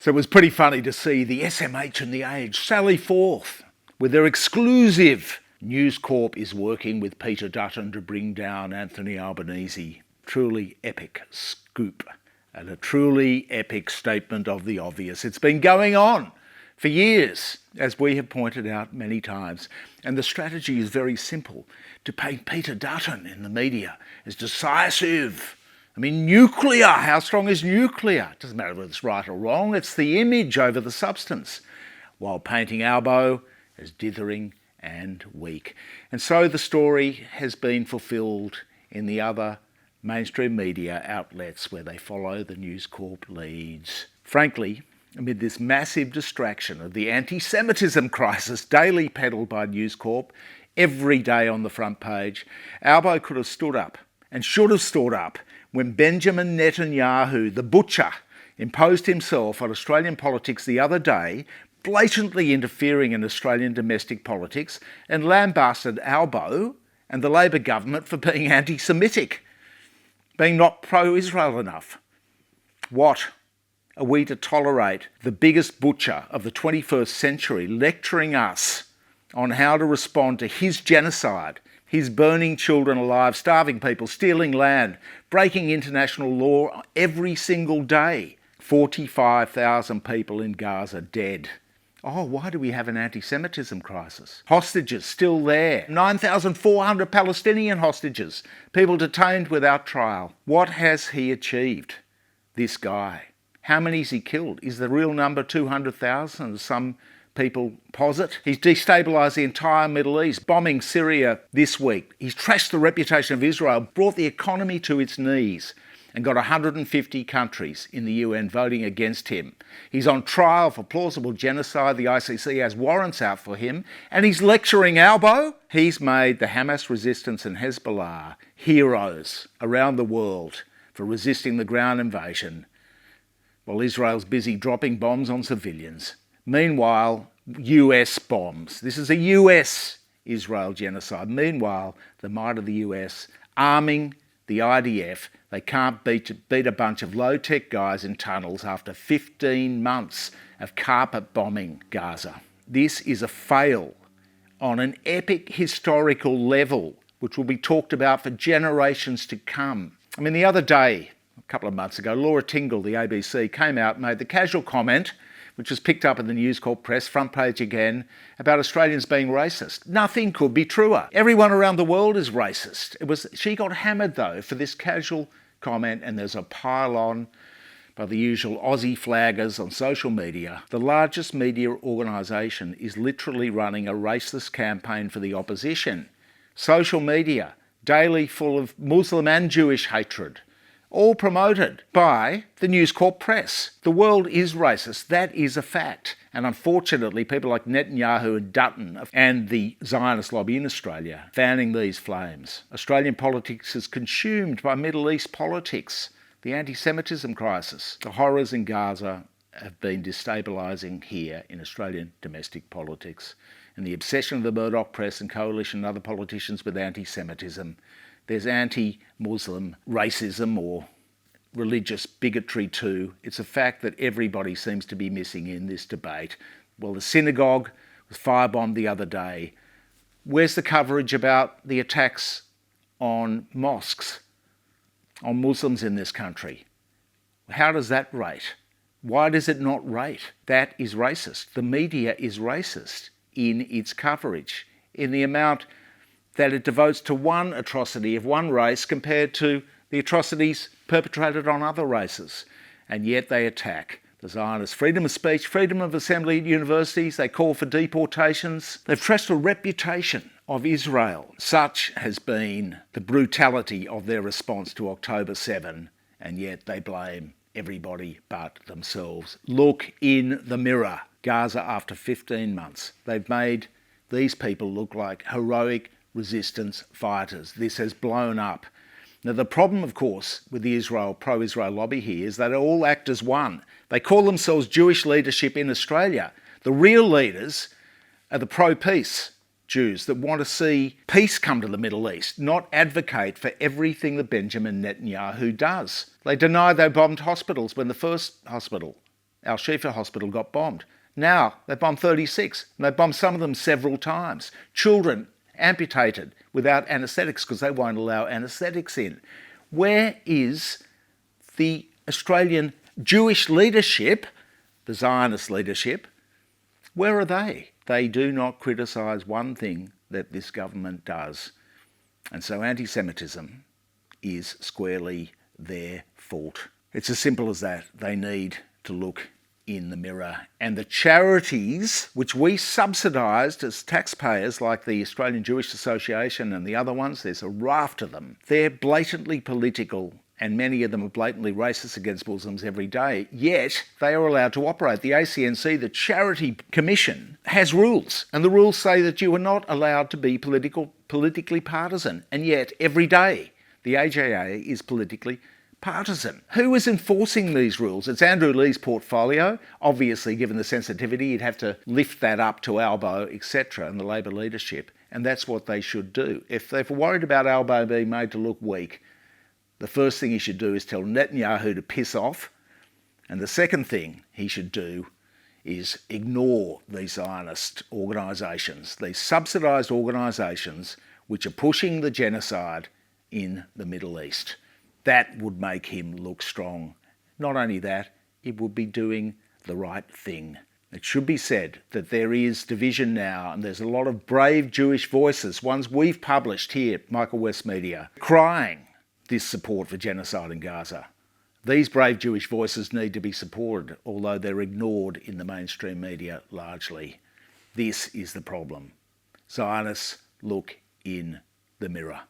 So it was pretty funny to see the SMH and the Age sally forth with their exclusive News Corp is working with Peter Dutton to bring down Anthony Albanese. Truly epic scoop and a truly epic statement of the obvious. It's been going on for years, as we have pointed out many times. And the strategy is very simple: to paint Peter Dutton in the media as decisive. I mean, nuclear. How strong is nuclear? It doesn't matter whether it's right or wrong. It's the image over the substance. While painting Albo as dithering and weak. And so the story has been fulfilled in the other mainstream media outlets where they follow the News Corp leads. Frankly, amid this massive distraction of the anti-Semitism crisis daily peddled by News Corp every day on the front page, Albo could have stood up and should have stood up when Benjamin Netanyahu, the butcher, imposed himself on Australian politics the other day, blatantly interfering in Australian domestic politics, and lambasted Albo and the Labor government for being anti-Semitic, being not pro-Israel enough. What are we to tolerate the biggest butcher of the 21st century lecturing us on how to respond to his genocide, his burning children alive, starving people, stealing land, breaking international law every single day? 45,000 people in Gaza dead. Oh, why do we have an anti-Semitism crisis? Hostages still there. 9,400 Palestinian hostages. People detained without trial. What has he achieved, this guy? How many has he killed? Is the real number 200,000, as some people posit? He's destabilised the entire Middle East, bombing Syria this week. He's trashed the reputation of Israel, brought the economy to its knees, and got 150 countries in the UN voting against him. He's on trial for plausible genocide. The ICC has warrants out for him, and he's lecturing Albo. He's made the Hamas resistance and Hezbollah heroes around the world for resisting the ground invasion, while Israel's busy dropping bombs on civilians. Meanwhile, US bombs. This is a US Israel genocide. Meanwhile, the might of the US arming the IDF. They can't beat a bunch of low-tech guys in tunnels after 15 months of carpet bombing Gaza. This is a fail on an epic historical level, which will be talked about for generations to come. I mean, the other day, a couple of months ago, Laura Tingle, the ABC, came out and made the casual comment, which was picked up in the News Corp press, front page again, about Australians being racist. Nothing could be truer. Everyone around the world is racist. She got hammered, though, for this casual comment, and there's a pile-on by the usual Aussie flaggers on social media. The largest media organisation is literally running a racist campaign for the opposition. Social media, daily full of Muslim and Jewish hatred, all promoted by the News Corp press. The world is racist. That is a fact. And unfortunately, people like Netanyahu and Dutton and the Zionist lobby in Australia fanning these flames. Australian politics is consumed by Middle East politics, the anti-Semitism crisis. The horrors in Gaza have been destabilising here in Australian domestic politics. And the obsession of the Murdoch press and coalition and other politicians with anti-Semitism. There's anti-Muslim racism or religious bigotry too. It's a fact that everybody seems to be missing in this debate. Well, the synagogue was firebombed the other day. Where's the coverage about the attacks on mosques, on Muslims in this country? How does that rate? Why does it not rate? That is racist. The media is racist in its coverage, in the amount that it devotes to one atrocity of one race compared to the atrocities perpetrated on other races. And yet they attack the Zionists. Freedom of speech, freedom of assembly at universities. They call for deportations. They've trashed the reputation of Israel. Such has been the brutality of their response to October 7, and yet they blame everybody but themselves. Look in the mirror. Gaza, after 15 months, they've made these people look like heroic resistance fighters. This has blown up. Now, the problem, of course, with the pro-Israel lobby here is that they all act as one. They call themselves Jewish leadership in Australia. The real leaders are the pro-peace Jews that want to see peace come to the Middle East, not advocate for everything that Benjamin Netanyahu does. They deny they bombed hospitals when the first hospital Al-Shifa Hospital got bombed. Now they've bombed 36, and they've bombed some of them several times. Children amputated without anaesthetics because they won't allow anaesthetics in. Where is the Australian Jewish leadership, the Zionist leadership? Where are they? They do not criticise one thing that this government does. And so anti-Semitism is squarely their fault. It's as simple as that. They need to look in the mirror. And the charities which we subsidised as taxpayers, like the Australian Jewish Association and the other ones, there's a raft of them. They're blatantly political, and many of them are blatantly racist against Muslims every day, yet they are allowed to operate. The ACNC, the Charity Commission, has rules, and the rules say that you are not allowed to be politically partisan, and yet every day the AJA is politically partisan. Who is enforcing these rules? It's Andrew Lee's portfolio. Obviously, given the sensitivity, he'd have to lift that up to Albo, etc., and the Labor leadership, and that's what they should do. If they're worried about Albo being made to look weak, the first thing he should do is tell Netanyahu to piss off, and the second thing he should do is ignore these Zionist organisations, these subsidised organisations which are pushing the genocide in the Middle East. That would make him look strong. Not only that, it would be doing the right thing. It should be said that there is division now, and there's a lot of brave Jewish voices, ones we've published here at Michael West Media, crying this support for genocide in Gaza. These brave Jewish voices need to be supported, although they're ignored in the mainstream media largely. This is the problem. Zionists look in the mirror.